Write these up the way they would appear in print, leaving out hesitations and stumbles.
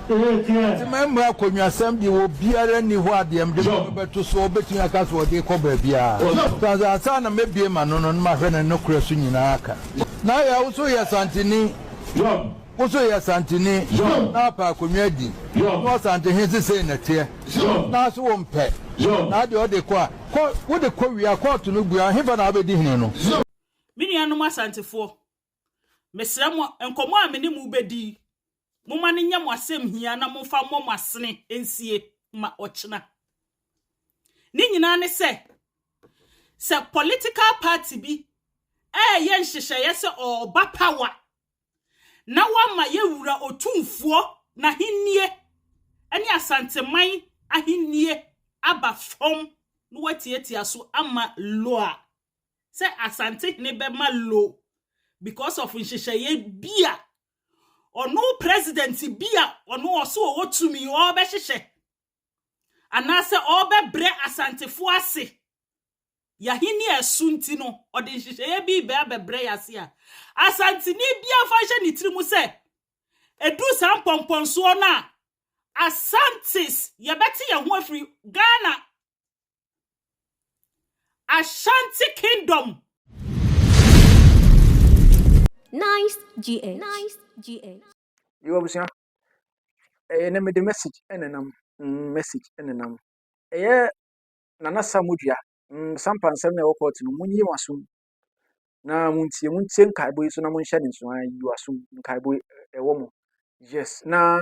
Remember, when you assembly will be any what the MD to so between a cast or they cover Bia. Sana maybe a man on my friend and no question in Aka. Now I also hear Santini. Also hear Santini. Napa community. No Santi his saying it here. Now so one pet. Now the other qua. What the quo we are called to look behind him and I'll be dinner. Mini anoma Santi for. Mesramo and come on, many mubedi. Mumani nya mwasem hia na mumfa mwasene ensie ma ochina. Ni nyina ne se political party bi yen hyehyeye se oba power na wama yewura otumfuo na hinnie eni asanteman ahinnie aba fom no watietia so ama loa se asante ne be ma low because of hyehyeye bia ono president bia ono oso wotumi obe hyehye anase obe bre asantefo ase yahini esunti no ode hyehye bi be bre yase a asante ni bia fa hye ni tirimu se edu sampomponso na Asantis yebeti ye ho afri Ghana Ashanti Kingdom. Nice GA. You obviously enemy the message enenam nana samudia sampan sem na wokot no munyi wasum na muntie nkaibo so na munhye ne so an yi wasum nkaibo ewo mo yes na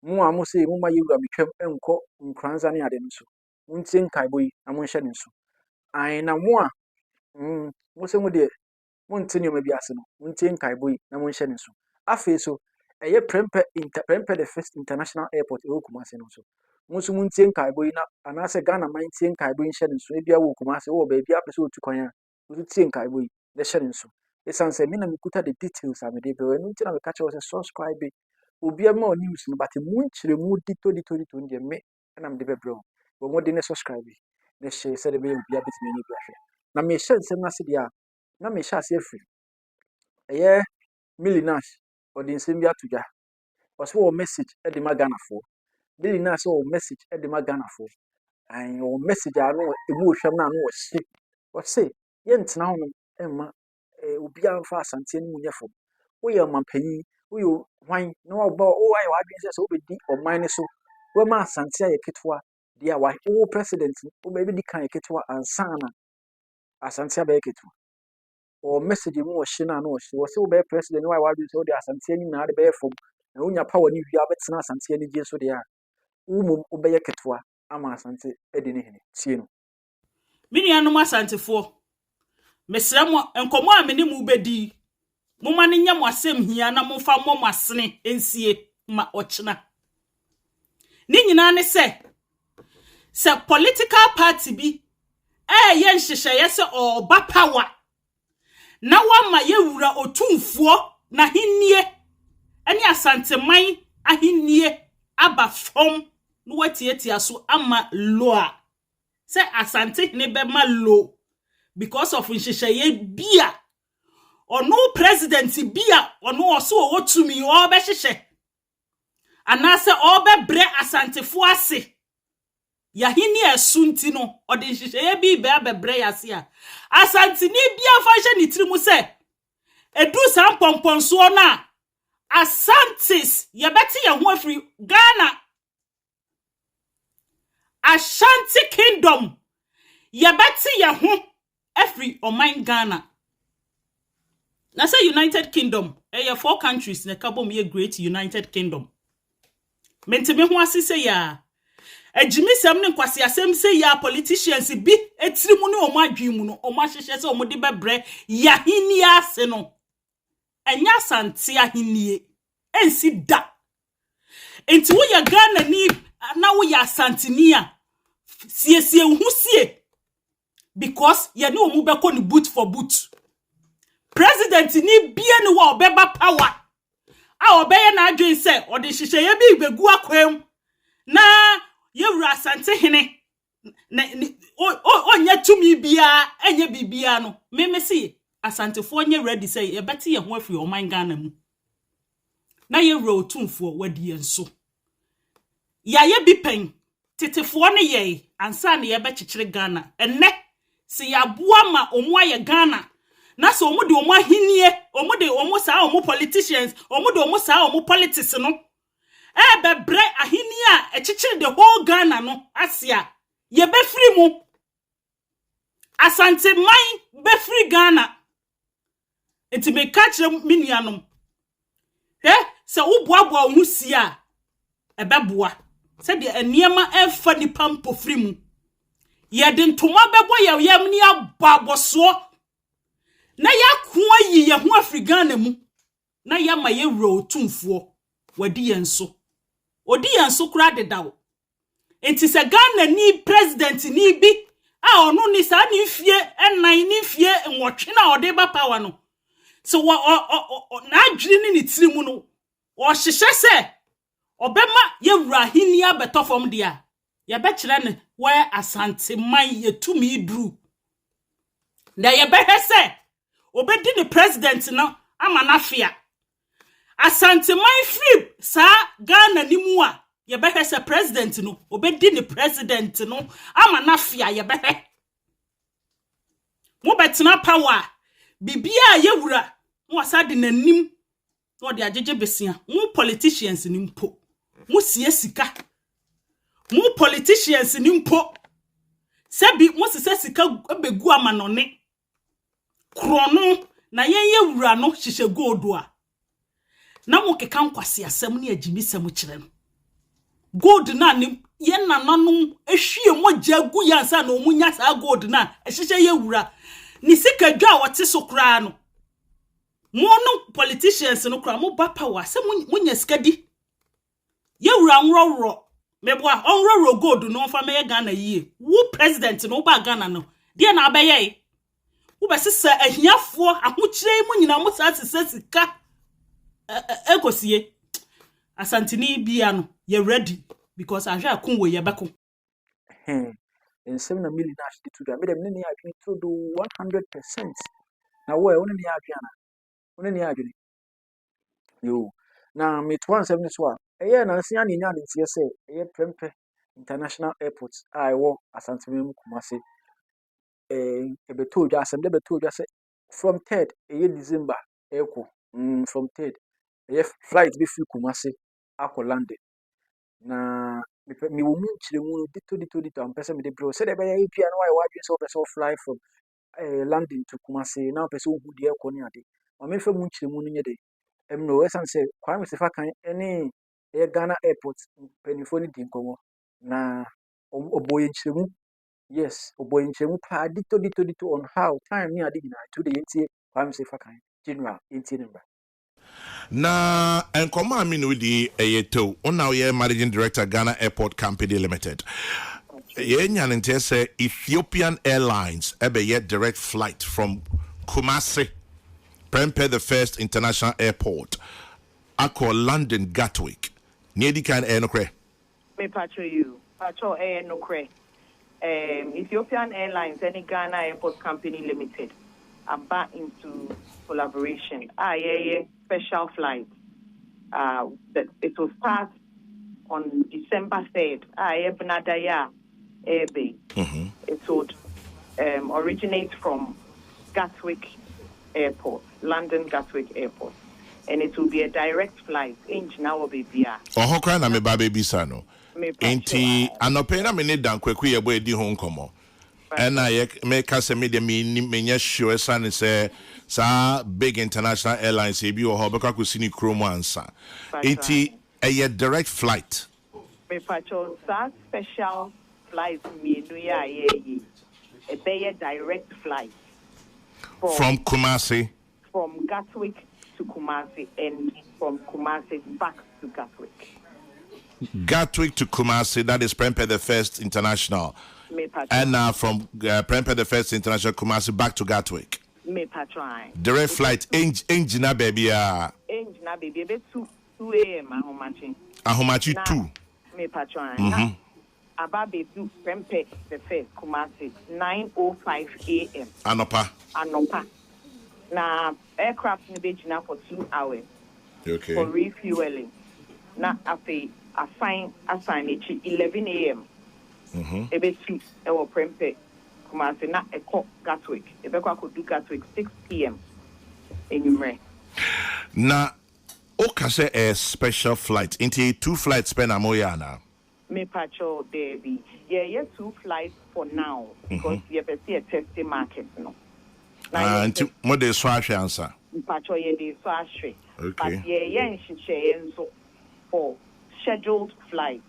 mu amose mu ma yewura metwam enko nkranza ne ade no so muntie nkaibo na munhye ne so an na mu a mo se mu de muntie ne bi ase no muntie nkaibo na munhye ne so afi so eye prempe the first international airport e Kumasi no so musu muntie nkaibo na anase Ghana man tie nkaibo nhye ne so e bia wo Kumasi wo ba bia pese otu kwan a musu tie nkaibo de hye ne so e sanse me na mekuta the details amede be we nti na me catch us subscribe obi ama news no but munchire mu dito ndi me na me de bebro wo mo de ne subscribe ne share se de be obi abetime ni bia hwe na me hye nsem na se dia na me hye ase afri eye millionaires odi nsem bia tuja oso wo message e de magana fo millionaires wo message e de magana fo an wo message anu emu hwam na anu wo se ye ntena ho no emma obi amfa asante ni munyefo wo ye mampanyi wo yo hwan na wo ba wo ayi wa adwen se wo be di oman ne so wo ma asante aye ketwa dia wa wo president wo be di kan ketwa ansana asante abe ketwa o message mu wo hye na no wo se wo be president wo ayi wa adwen se wo de asante ni na de be fom na wonya power ni wi abetena asante ni je so de a wo be ye ketwa ama asante e de ne hene tie no Mini anoma asantefo mesramo enkomo a meni mu bedi muma ne nya mwasem hia na mumfa mwasene ensie ma ochina ni nyina ne se political party bi yen hyehyeye se oba power na wama yewura otumfuo na hinnie eni asanteman ahinnie aba fom no watietia so ama loa se asante ne be ma low because of hyehyeye bia ono president bia ono oso wotumi obe hyehye anase obe bre asantefo ase yahini esunti no ode hyehyeye bi be bre yase a asante ni bia fa hye ni tirimu se edu sampomponso na Asantis yebeti ye ho afri Ghana Ashanti Kingdom yebeti ye ho afri oman Ghana na say United Kingdom 4 countries na kabom ye Great United Kingdom mentime ho asise ya ajimisem ne nkwase asem se ya politicians bi etirimu ne omo adwemu no omo ahyehye se omo de bebre yahini ase no enya asante ahinie ensi da enti wo ya Ghana ni na wo ya asanteni a siesie husie because ye ne omo beko ni boot for boot president ni bia ni wa obeba power a obeye na adwen se ode hyehyeye bi begu akwam na yewura asante hene na onya tumi bia enye bibia no memesi asantefo nye ready say e beti ye ho afri oman Ghana mu na yewura otumfo wadi enso ya ye bi pen tetefo ne ye ansa ne ye be chichire Ghana enne se ya boa ma omo aye Ghana na so omo de omo ahinie omo de omo saa omo politicians omo de omo saa omo politics no bebre ahinie a chichire the whole Ghana no asia ye be free mu asante man be free Ghana enti me catch minianom se wo boaboa wo si a ebeboa se de eniema emfa nipa mpofri mu ye de ntoma bebo ye yam ni ababoso na yakoa yi ye ho Afrigana mu na yama ye wro tumfo wadi yenso odi yenso kura dedawo enti se Ghana ni president ni bi a onu ni sa ni fie enan ni fie nwotwe na ode ba power no so na adwiri ni tiri mu no o hihye se obema ye wura hinia betofom dia ye be kire ne we asante man ye tumi dru na ye be hese obedi ni president no ama na fia asante man free sa Ghana ni mu a ye be hese president no obedi ni president no ama na fia ye be he mo betena power bibia ye wura mo asade nanim no de ajeje besia mo politicians ni mpo mo sie sika mo politicians ni mpo sebi mo sese sika begu amanone krono na ye wura no hihye gold a na mo keka nkwase asem ne agimisem kire no gold na ne ye nananum ehwie mo jagu yansa na omunya sa gold na ehihye ye wura ni sika dwa wote so kra no mo no politicians no kra mo ba power se munya skadi ye wura nroro meboa onroro gold no fa me Ghana yie wo president no ba Ghana no de na abeye wo be sesa ahiafo ahokyire mu nyina mo sa sika ekosie asantini bia no ye ready because ahwe akunwo ye beko nsem na million na hye to da me dem ne ya adwene to do 100% na wo e woni ne ya adwene woni ne ya adwene yo na me to ansem ne so a eye na nsia ne nya ne tie se eye Prempeh International Airport a ewo Asanteme Kumasi ebeto dwa asem de beto dwa se from 3rd eye December eko from 3rd eye flight be free Kumasi akọ London na me wo mu chire mu dito am person me de bro say de be ya pia no why wadwe so person fly from London to Kumasi na person hu de eko ne ade ma me fa mu chire mu no nye de no esan say Kwame Sefa kan ene Ghana Airport penifoni di nkomo na oboye nchiremu yes oboye nchiremu pa dito on how time ni ade gina to the yentie Kwame Sefa kan general yentie number na enkomo aminu di eyeto ona ye managing director Ghana Airport Company Limited ye nyanente say Ethiopian Airlines ebe ye direct flight from Kumasi Prempeh the First International Airport akọ London Gatwick niedi kan no kre me patcho you patcho no kre Ethiopian Airlines and Ghana Airport Company Limited are back into collaboration special flight that it will start on December 3rd Benadaya Airway. It would originate from Gatwick Airport, London Gatwick Airport, and it will be a direct flight in Jinawa Bibia. Oh, cry na me ba baby sano. Enti anopena me ne dan kwaku ye bo edi ho nkomo. And I make us a media me sure son say sa big international airlines e bi o ho beka kusini chrome ansa. Enti a direct flight. Me pacho sa special flight me no ya ye. A direct flight. From Kumasi? From Gatwick to Kumasi and from Kumasi back to Gatwick. Gatwick to Kumasi, that is Prempeh the First International. And from Prempeh the First International Kumasi back to Gatwick. Direct flight, engine baby. Engine baby, 2 a.m. Ahomachi 2. Me patron. Ababe to Prempeh the First Kumasi 9:05 a.m. Anopa. Na aircraft ni be jina for 2 hours. Okay. For refueling. Na afi assign it 11 a.m. Ebetu ewo Prempeh Kumasi na eko Gatwick. Ebekwa could do Gatwick 6 p.m. Enyumre. Na oka say a special flight. Into 2 flights pen amoyana. Me pacho Debbie. Yeah, 2 flights for now because you have a testing market no. And what they swash answer. Pacho ye so ashwe. Okay. But yeah, so for scheduled flights.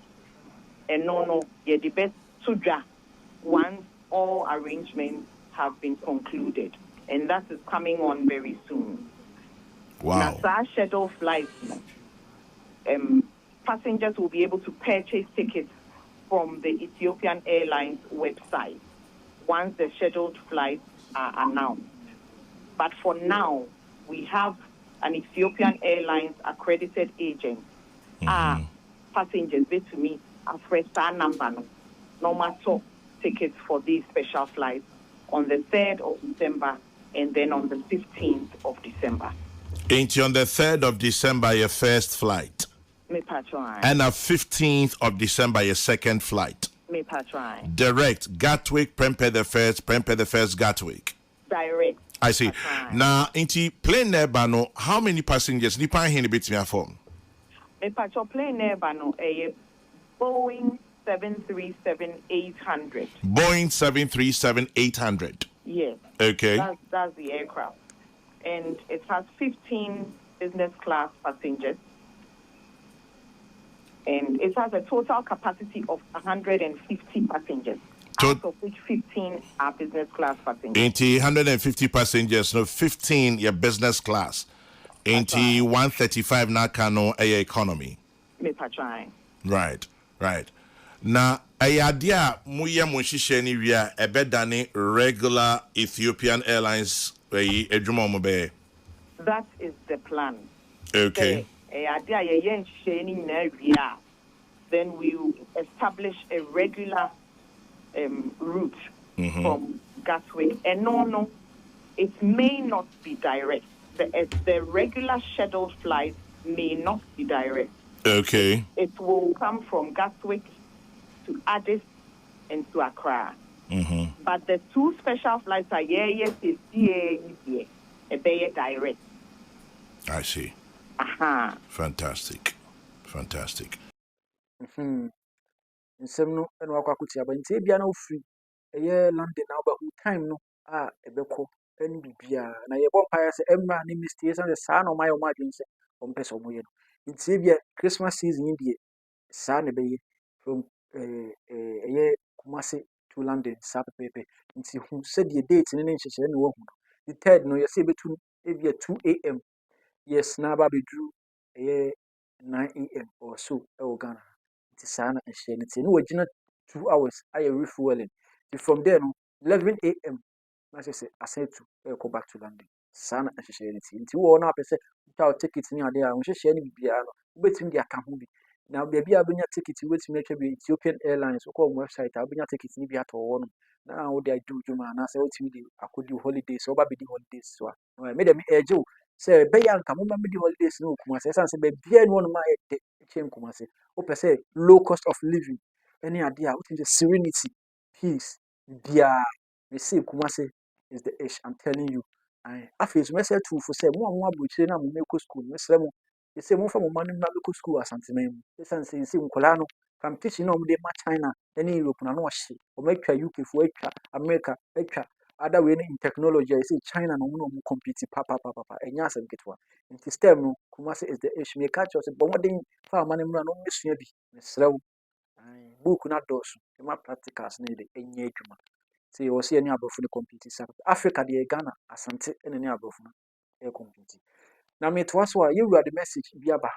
And no, the best suja once all arrangements have been concluded. And that is coming on very soon. Wow. Now, scheduled flights, passengers will be able to purchase tickets from the Ethiopian Airlines website once the scheduled flights are announced. But for now, we have an Ethiopian Airlines accredited agent. Passengers, they to me, a fresh number, no matter tickets for these special flights on the 3rd of December and then on the 15th of December. Ain't you on the 3rd of December, your first flight? Me patron. And the 15th of December, your second flight. Me patron. Direct, Gatwick, Prempeh the first, Gatwick. Direct. I see. Now, into plane Nebano, how many passengers? Nipa hini bit me form. Me patron plane Nebano, a Boeing 737-800. Boeing 737-800. Yes. Okay. That's the aircraft. And it has 15 business class passengers. And it has a total capacity of 150 passengers. Out of which 15 are business class passengers. 150 passengers, no 15 your business class. 135 na kano a economy. Me patron. Right. Na ayadia muya mushishe ni wia ebedane regular Ethiopian Airlines edwuma mo be. That is the plan. Okay. Then we will establish a regular route from Gatwick. And no, it may not be direct. The regular scheduled flight may not be direct. Okay. It will come from Gatwick to Addis and to Accra. But the 2 special flights are direct. I see. Fantastic. Nsɛm no ɛna wakɔ akɔtia ba nti ebia na ofiri ɛyɛ London na ɔbɛhu time no a ɛbɛkɔ ɛne bibia na yɛbɔ mpaeɛ sɛ ɛmra ne mistake sɛ saa na ɔmayɛ ɔmo adwene sɛ ɔmpɛ sɛ ɔmo yɛ no nti ebia Christmas season yi deɛ saa na ɛbɛyɛ from ɛyɛ Kumasi to London saa pɛpɛɛpɛ nti hu sɛdeɛ date ne nhyehyɛeɛ na wahu no the 3rd no yɛsɛ ɛbɛtu ebia 2 a.m. yes na aba bɛduru ɛyɛ 9 a.m. or so ɛwɔ Ghana. Sana and share it. No, 2 hours. I refueling. From there, no 11 a.m. As I said to go back to London. Sana and share it. Until one up, I said, without tickets near there, we should share it. Waiting the account. Now, baby, I'll bring your ticket. You wait to make a Ethiopian Airlines or website. I'll bring your tickets. Maybe at all. Now, what I do, man, I say, I could do holidays, so I'll be the holidays. So I made them a joke. Say, Bayan, come on, the holidays. No, Kumasi. I say, Baby, one of my chain Kumasi. Open say low cost of living. Any idea? What is the serenity, peace? Dia, we see Kumasi is the age. I'm telling you. I feel myself too for say more buchi na mo make school. Mesremo. They say more from money na local school as antimem. This and say Nkolano from teaching no de ma China, any Europe na no hye. O make UK for America, other way in technology. I say China no compete papa. Enya asem ketwa. Nti stem no Kumasi is the age. Me catch us but what dey fa money no mesua bi. Mesremo. Book na dos. Ma practicals na de enye adwuma. See, you see any above the compete. Africa, the Ghana, Asante, and any above the compete. Now, me to us, you read the message, Biaba.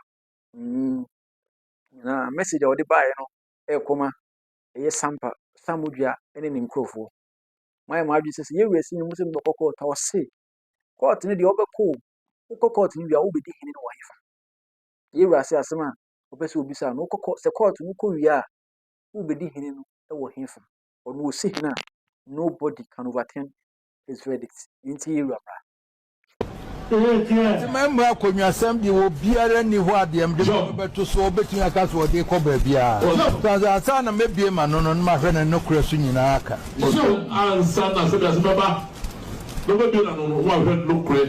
Message or the buy, Sampa, Samudia, and an incrofo. My mother says, you will see Muslim no court, I was say. Court in the over cool. Court in the Obi in wife. You will say, as a man, Obes will be some no court, the court, no courier, who be digging over him. Or no see now. Nobody can overturn his verdict. Into you, Remember, akonnwasɛm de wɔ biara ni hɔ adeɛ mde bɛto so obetumi aka so ɔde kɔ baabiara transa na mebie ma no mahwɛ ne nokora so nyinaa aka so ansa na sɛ biase bɛba bɛbɛbie na no wahwɛ nokora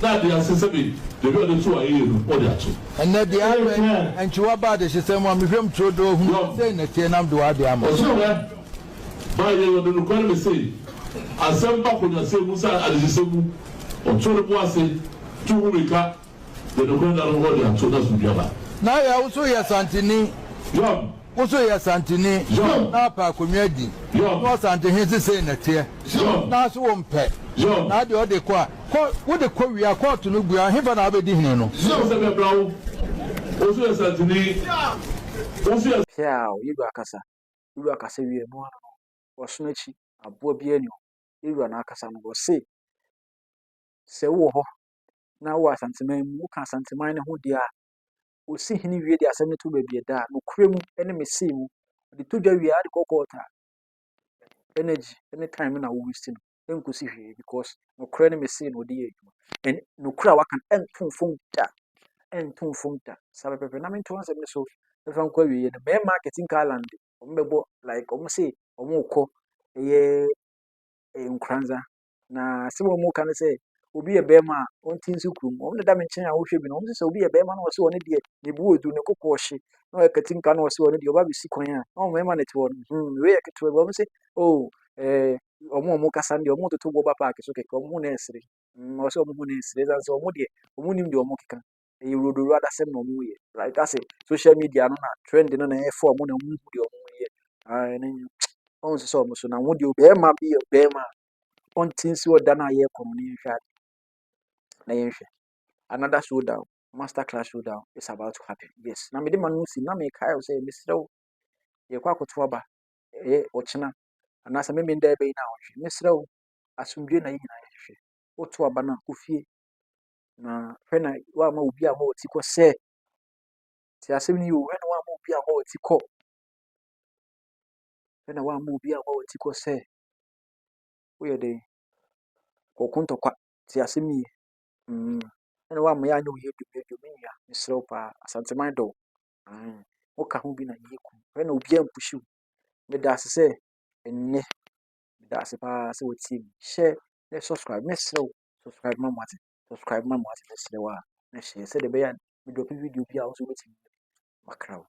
na de asesɛ bi de bi ɔde to ayɛ no ɔde ato ɛnɛ de abɛ ɛnkyewa ba de hyesɛ mu a mehwɛm turo do hu sɛ na tie nam de wade ama ɔso wɛ ba yɛ ɔde nokora no sɛ asɛm ba konnwasɛm mu sɛ adehyesɛ mu ɔto no bo ase to hu meka de nokora no ɔde ato na so biaba na yɛ wo so yɛ santini woso yɛ santini na apa akonnwa di na ɔsantehe sesei na teɛ na so wo mpɛ na de ɔde kɔ a wode kɔ wie a kɔɔto no bua hefa na wabɛdi hene no Pia, you akasa. You akasa wie no ano. Wɔsono akyi aboa bi ani. Ewura na akasa no wɔse. Sɛ wo hɔ na wo asanteman mu, wo ka asanteman ne ho dia. Osi hene wie de asɛm ne to baabi da. No kure mu ene mesi mu. De to dwa wie ade kɔkɔɔta. Energy any time na wo wisi no. Enkosi hwie because no kure ne mesi no de yɛ adwuma. And no kura waka entonfom da. Entonfom da. Sabe pepe na mento asɛm ne so. If I'm going to the marketing island, like almost say, or more co a Nkranza. Na some more can say, will be a bearman on Tinsukrum, only damage chain. I should be on this will be a bearman or so on it. The boy do no cocoshi, no a cutting can or so on your baby sequoia. Oh, my man, it won't. We are to a woman say, oh, or more Mocasandi or motor to go back. It's okay, come on, nursery. Or so moon is, there's so much, moon your mocha. You would rather send no more. Like I say, social media no trending on a form on a movie. I on so much now. Would you bear my be a bear man? On things you done a year communication. Another showdown, masterclass showdown is about to happen. Yes, now me the man who see now me Kyle say, Mr. Ye kwako twaba, ochina, and as a member there be now, Mr. Asumbi na yina. Otwaba na kufie. Na fena wa ma obi a ma otiko se ti asem ni o fena wa ma obi a ma otiko fena wa ma obi a ma otiko se wo ye de kokunto kwa ti asem ni fena wa ma ya nya o ye du ya misro pa asante man do wo ka ho bi na ye ku fena obi a mpushi me da se enne me da se pa se o ti share na subscribe misro subscribe ma mwati misro wa na share se de be ya me do video bi a wo so beti makraw